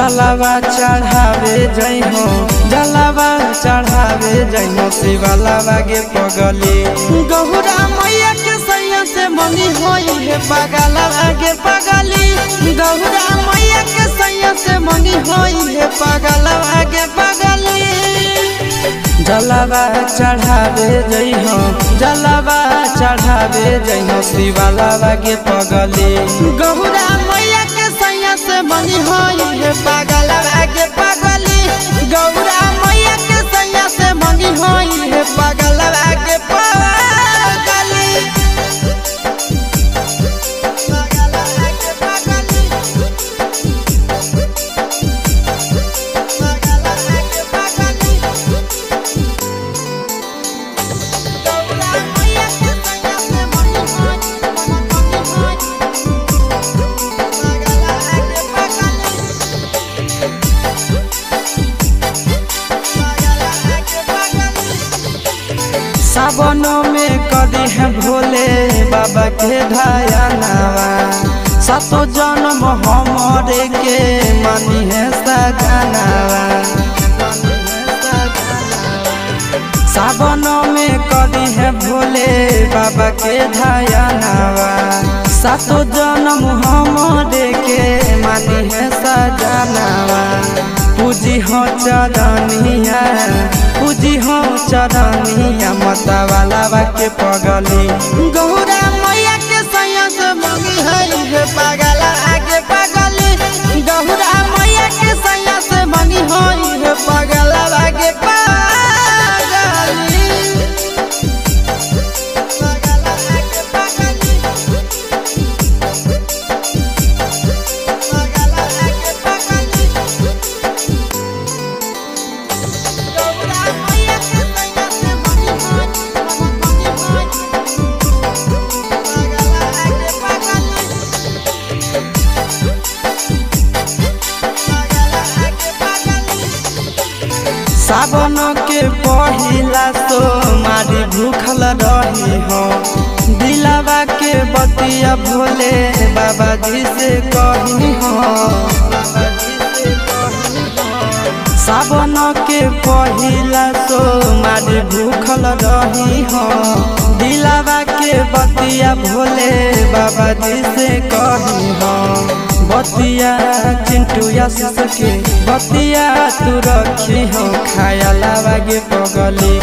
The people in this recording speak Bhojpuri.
जलावा चढ़ावे जई हो जलावा चढ़ावे जई हो शिवलावा के पगली गौरा मैया के सैया से मंगी होई है पगलावा के पगली गौरा मैया के सैया से मंगी होई है पगलावा के पगली जलावा चढ़ावे जई हो जलावा चढ़ावे जई हो शिवलावा के पगली गौरा मैया के सैया से मंगी होई है पगलावा के पगली गौरा मैया के सैया से मंगी होई है पगलावा के पगली सावनों में कदी है भोले बाबा के ढायानावा सातो जन्म हमरे के मानी है सजनावा सावनों में कदी है भोले बाबा के ढायानावा सातो जन्म हमरे के मानी है सजनावा पूजी हो चरनिया पूजी हो चरनिया मतवालावा के पगली गौरा मैया के सैया से मंगी है पगला आगे पगली गौरा मैया के सैया से मंगी है पगला आगे पगली सावन के पहिला तो मारी भूखल रही हो दिलावा के बतिया भोले बाबा जी से कही हो सावन के पहिला तो मारी भूखल रही हो दिलावा के बतिया भोले बाबा जी से कही हो बतिया चिंटू के बतिया तू रखी हो खाया लावा के पगली